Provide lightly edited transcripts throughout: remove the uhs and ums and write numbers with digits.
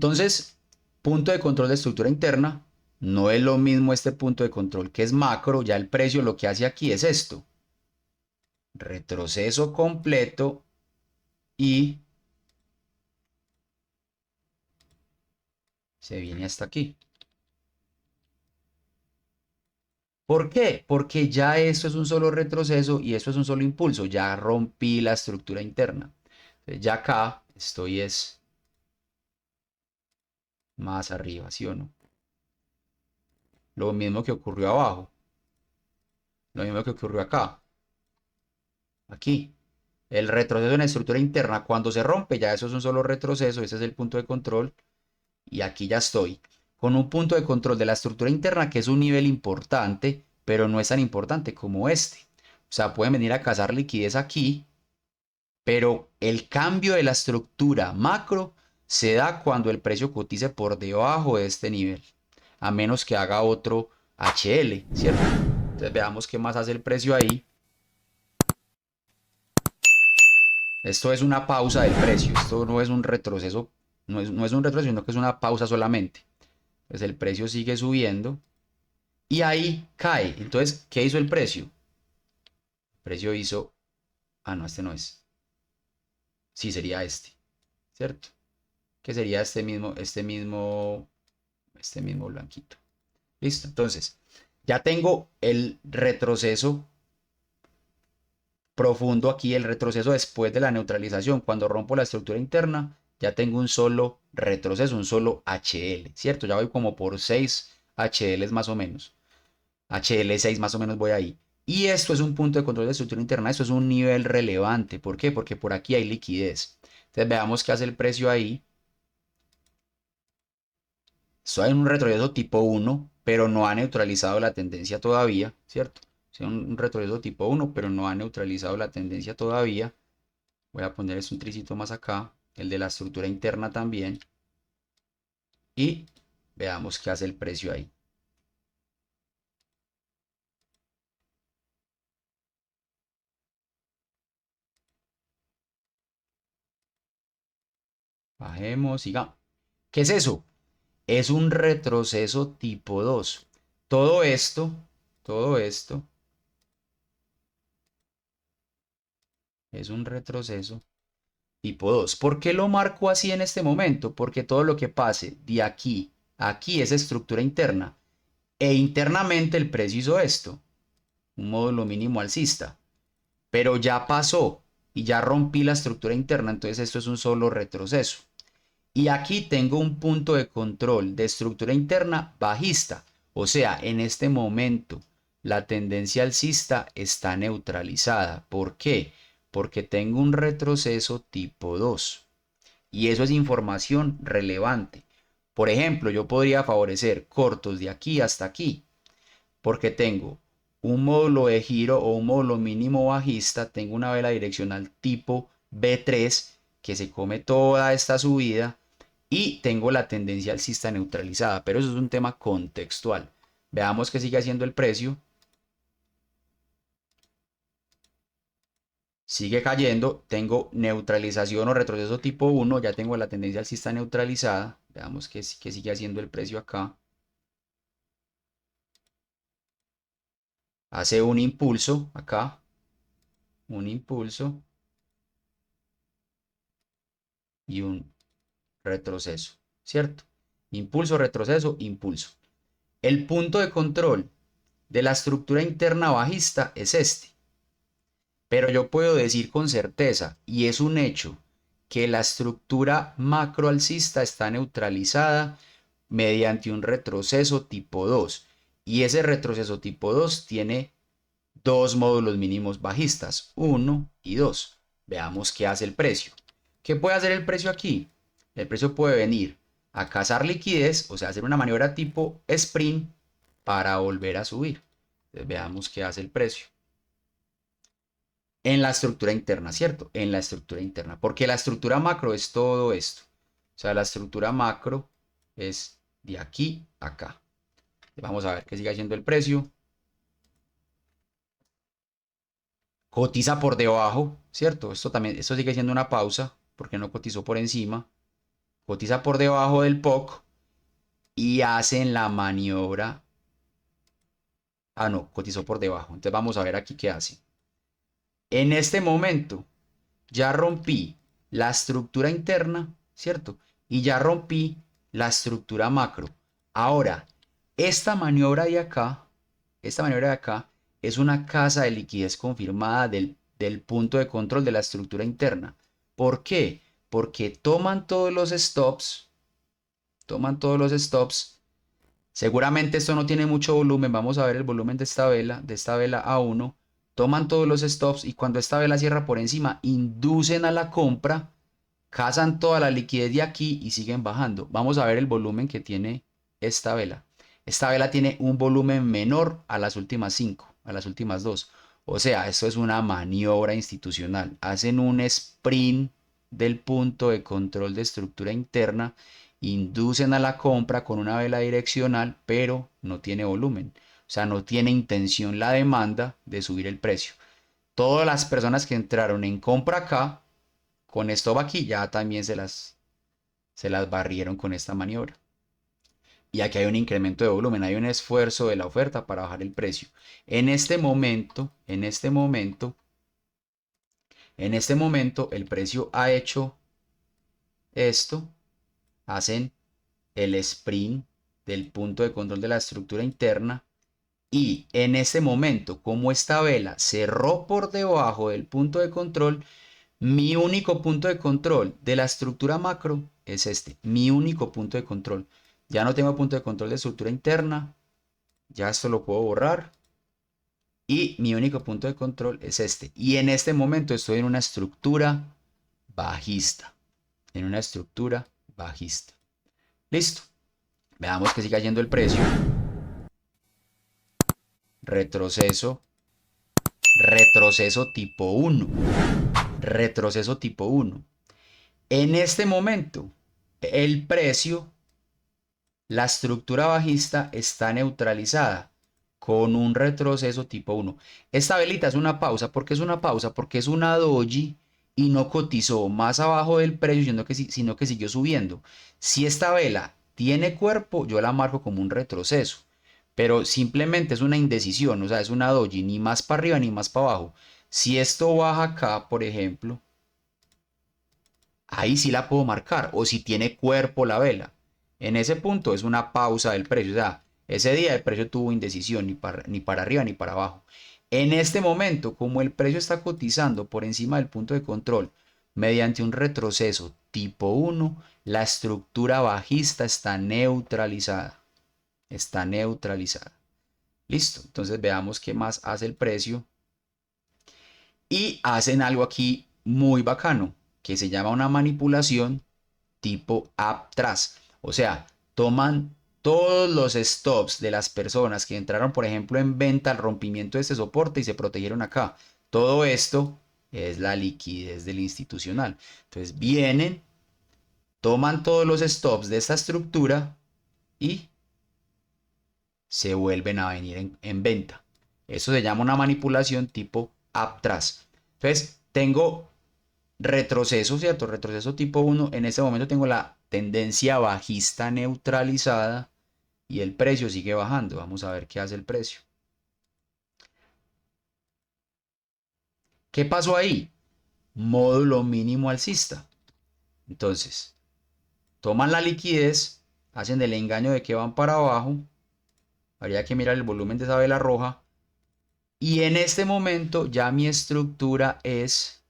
Entonces, punto de control de estructura interna, no es lo mismo este punto de control que es macro, ya el precio lo que hace aquí es esto, retroceso completo y se viene hasta aquí. ¿Por qué? Porque ya esto es un solo retroceso y esto es un solo impulso, ya rompí la estructura interna. Entonces, ya acá estoy es más arriba, ¿sí o no? Lo mismo que ocurrió abajo, lo mismo que ocurrió acá, aquí. El retroceso en la estructura interna, cuando se rompe, ya eso es un solo retroceso, ese es el punto de control. Y aquí ya estoy, con un punto de control de la estructura interna que es un nivel importante, pero no es tan importante como este. O sea, pueden venir a cazar liquidez aquí, pero el cambio de la estructura macro se da cuando el precio cotice por debajo de este nivel, a menos que haga otro HL, ¿cierto? Entonces veamos qué más hace el precio ahí. Esto es una pausa del precio, esto no es un retroceso, no es un retroceso, sino que es una pausa solamente. Pues el precio sigue subiendo y ahí cae. Entonces, ¿qué hizo el precio? El precio hizo, ah, no, este no es. Sí, sería este, ¿cierto? Que sería este mismo blanquito. Listo. Entonces, ya tengo el retroceso profundo aquí, el retroceso después de la neutralización. Cuando rompo la estructura interna, ya tengo un solo retroceso, un solo HL, ¿cierto? Ya voy como por 6 HLs más o menos. HL6 más o menos voy ahí. Y esto es un punto de control de estructura interna, esto es un nivel relevante. ¿Por qué? Porque por aquí hay liquidez. Entonces veamos qué hace el precio ahí. Estoy en un retroceso tipo 1, pero no ha neutralizado la tendencia todavía, ¿cierto? O sea, un retroceso tipo 1, pero no ha neutralizado la tendencia todavía. Voy a ponerles un tricito más acá, el de la estructura interna también. Y veamos qué hace el precio ahí. Bajemos, sigamos. ¿Qué es eso? Es un retroceso tipo 2. Todo esto, todo esto es un retroceso tipo 2. ¿Por qué lo marco así en este momento? Porque todo lo que pase de aquí a aquí es estructura interna. E internamente el precio hizo esto, un módulo mínimo alcista. Pero ya pasó y ya rompí la estructura interna, entonces esto es un solo retroceso. Y aquí tengo un punto de control de estructura interna bajista. O sea, en este momento la tendencia alcista está neutralizada. ¿Por qué? Porque tengo un retroceso tipo 2. Y eso es información relevante. Por ejemplo, yo podría favorecer cortos de aquí hasta aquí. Porque tengo un módulo de giro o un módulo mínimo bajista. Tengo una vela direccional tipo B3 que se come toda esta subida y tengo la tendencia alcista neutralizada, pero eso es un tema contextual. Veamos qué sigue haciendo el precio. Sigue cayendo, tengo neutralización o retroceso tipo 1, ya tengo la tendencia alcista neutralizada. Veamos qué sigue haciendo el precio acá. Hace un impulso acá, un impulso y un retroceso, ¿cierto? Impulso, retroceso, impulso. El punto de control de la estructura interna bajista es este. Pero yo puedo decir con certeza, y es un hecho, que la estructura macroalcista está neutralizada mediante un retroceso tipo 2. Y ese retroceso tipo 2 tiene dos módulos mínimos bajistas, 1 y 2. Veamos qué hace el precio. ¿Qué puede hacer el precio aquí? El precio puede venir a cazar liquidez, o sea, hacer una maniobra tipo sprint para volver a subir. Entonces, veamos qué hace el precio en la estructura interna, ¿cierto? En la estructura interna, porque la estructura macro es todo esto. O sea, la estructura macro es de aquí a acá. Vamos a ver qué sigue haciendo el precio. Cotiza por debajo, ¿cierto? Esto también, esto sigue siendo una pausa, porque no cotizó por encima. cotiza por debajo del POC y hacen la maniobra. Ah, no, cotizó por debajo. Entonces vamos a ver aquí qué hace. En este momento ya rompí la estructura interna, ¿cierto? Y ya rompí la estructura macro. Ahora, esta maniobra de acá, esta maniobra de acá, es una casa de liquidez confirmada del punto de control de la estructura interna. ¿Por qué? Porque toman todos los stops. Seguramente esto no tiene mucho volumen. Vamos a ver el volumen de esta vela A1. Toman todos los stops y cuando esta vela cierra por encima, inducen a la compra, cazan toda la liquidez de aquí y siguen bajando. Vamos a ver el volumen que tiene esta vela. Esta vela tiene un volumen menor a las últimas 5, a las últimas 2. O sea, esto es una maniobra institucional. Hacen un sprint del punto de control de estructura interna, inducen a la compra con una vela direccional, pero no tiene volumen. O sea, no tiene intención la demanda de subir el precio. Todas las personas que entraron en compra acá, con stop aquí, ya también se las barrieron con esta maniobra. Y aquí hay un incremento de volumen, hay un esfuerzo de la oferta para bajar el precio. En este momento, el precio ha hecho esto, hacen el sprint del punto de control de la estructura interna y en este momento, como esta vela cerró por debajo del punto de control, mi único punto de control de la estructura macro es este, mi único punto de control. Ya no tengo punto de control de estructura interna, ya esto lo puedo borrar y mi único punto de control es este. Y en este momento estoy en una estructura bajista, en una estructura bajista. Listo. Veamos que siga yendo el precio. Retroceso, retroceso tipo 1, retroceso tipo 1. En este momento, el precio, la estructura bajista está neutralizada con un retroceso tipo 1. Esta velita es una pausa. ¿Por qué es una pausa? Porque es una doji y no cotizó más abajo del precio, sino que siguió subiendo. Si esta vela tiene cuerpo, yo la marco como un retroceso. Pero simplemente es una indecisión, o sea, es una doji, ni más para arriba ni más para abajo. Si esto baja acá, por ejemplo, ahí sí la puedo marcar, o si tiene cuerpo la vela. En ese punto es una pausa del precio, o sea, ese día el precio tuvo indecisión ni para arriba ni para abajo. En este momento, como el precio está cotizando por encima del punto de control mediante un retroceso tipo 1, la estructura bajista está neutralizada. Está neutralizada. Listo, entonces veamos qué más hace el precio. Y hacen algo aquí muy bacano, que se llama una manipulación tipo up-trust. O sea, toman todos los stops de las personas que entraron, por ejemplo, en venta al rompimiento de este soporte y se protegieron acá. Todo esto es la liquidez del institucional. Entonces vienen, toman todos los stops de esta estructura y se vuelven a venir en venta. Eso se llama una manipulación tipo up-trust. Entonces tengo retroceso, ¿cierto? Retroceso tipo 1. En este momento tengo la tendencia bajista neutralizada y el precio sigue bajando. Vamos a ver qué hace el precio. ¿Qué pasó ahí? Módulo mínimo alcista. Entonces, toman la liquidez, hacen el engaño de que van para abajo. Habría que mirar el volumen de esa vela roja. Y en este momento ya mi estructura es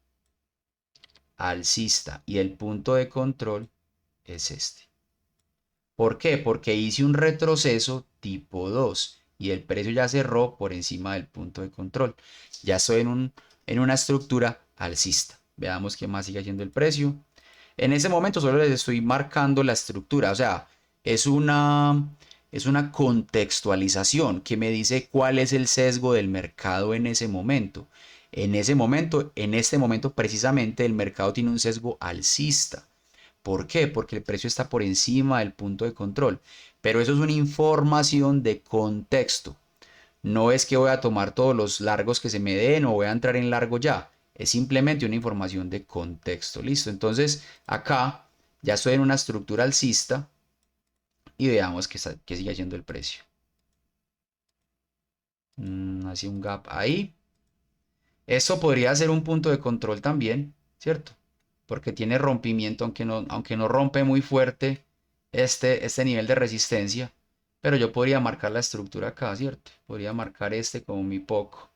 alcista y el punto de control es este. ¿Por qué? Porque hice un retroceso tipo 2 y el precio ya cerró por encima del punto de control. Ya estoy en una estructura alcista. Veamos qué más sigue haciendo el precio. En ese momento solo les estoy marcando la estructura, o sea, es una, es una contextualización que me dice cuál es el sesgo del mercado en ese momento. En este momento precisamente el mercado tiene un sesgo alcista. ¿Por qué? Porque el precio está por encima del punto de control. Pero eso es una información de contexto. No es que voy a tomar todos los largos que se me den o voy a entrar en largo ya. Es simplemente una información de contexto. Listo. Entonces, acá Ya estoy en una estructura alcista y veamos que sigue haciendo el precio. Así un gap ahí. Eso podría ser un punto de control también, ¿cierto? Porque tiene rompimiento, aunque no rompe muy fuerte este nivel de resistencia. Pero yo podría marcar la estructura acá, ¿cierto? Podría marcar este como mi poco,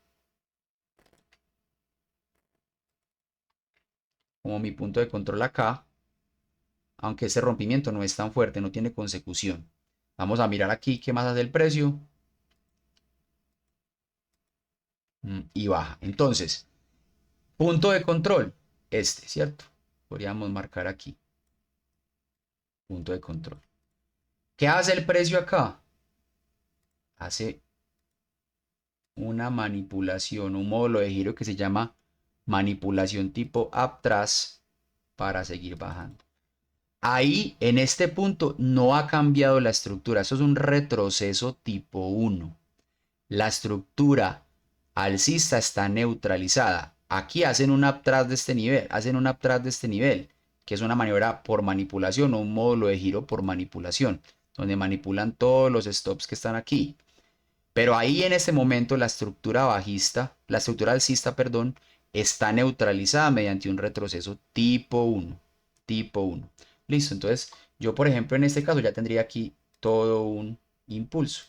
como mi punto de control acá. Aunque ese rompimiento no es tan fuerte, no tiene consecución. Vamos a mirar aquí qué más hace el precio. Y baja. Entonces, punto de control, este, ¿cierto? Podríamos marcar aquí, punto de control. ¿Qué hace el precio acá? Hace una manipulación, un módulo de giro que se llama manipulación tipo uptrust para seguir bajando. Ahí, en este punto, no ha cambiado la estructura. Eso es un retroceso tipo 1. La estructura alcista está neutralizada. Aquí hacen un uptrust de este nivel, que es una maniobra por manipulación o un módulo de giro por manipulación, donde manipulan todos los stops que están aquí. Pero ahí en este momento la estructura alcista, perdón, está neutralizada mediante un retroceso tipo 1. Tipo 1. Listo, entonces yo por ejemplo en este caso ya tendría aquí todo un impulso,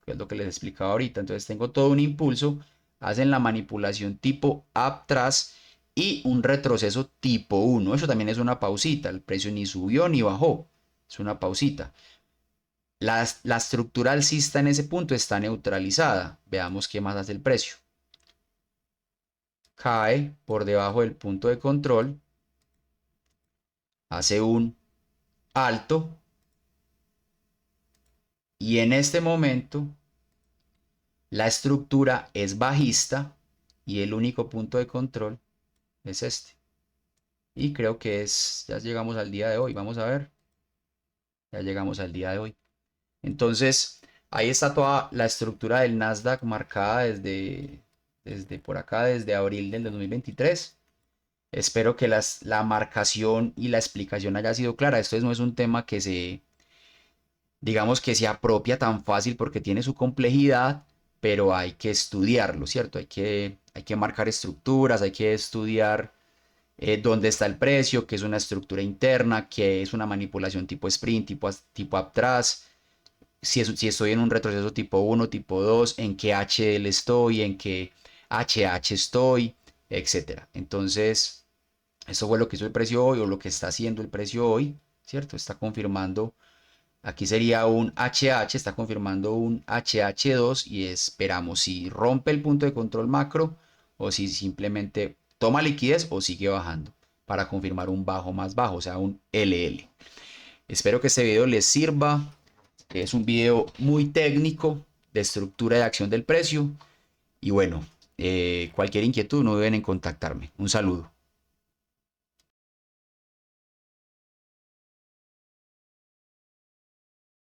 que es lo que les explicaba ahorita. Entonces tengo todo un impulso, hacen la manipulación tipo uptrust y un retroceso tipo 1. Eso también es una pausita, el precio ni subió ni bajó, es una pausita. La estructura alcista en ese punto está neutralizada. Veamos qué más hace el precio. Cae por debajo del punto de control, hace un alto y en este momento la estructura es bajista y el único punto de control es este. Y creo que ya llegamos al día de hoy. Vamos a ver. Ya llegamos al día de hoy. Entonces, ahí está toda la estructura del Nasdaq marcada desde por acá, desde abril del 2023. Espero que la marcación y la explicación haya sido clara. Esto no es un tema digamos que se apropia tan fácil porque tiene su complejidad, pero hay que estudiarlo, ¿cierto? Hay que marcar estructuras, hay que estudiar dónde está el precio, qué es una estructura interna, qué es una manipulación tipo sprint, tipo uptrust, si estoy en un retroceso tipo 1, tipo 2, en qué HL estoy, en qué HH estoy, etcétera. Entonces, eso fue lo que hizo el precio hoy o lo que está haciendo el precio hoy, ¿cierto? Está confirmando, aquí sería un HH, está confirmando un HH2 y esperamos si rompe el punto de control macro o si simplemente toma liquidez o sigue bajando para confirmar un bajo más bajo, o sea, un LL. Espero que este video les sirva. Es un video muy técnico de estructura de acción del precio. Y bueno, cualquier inquietud no deben en contactarme. Un saludo.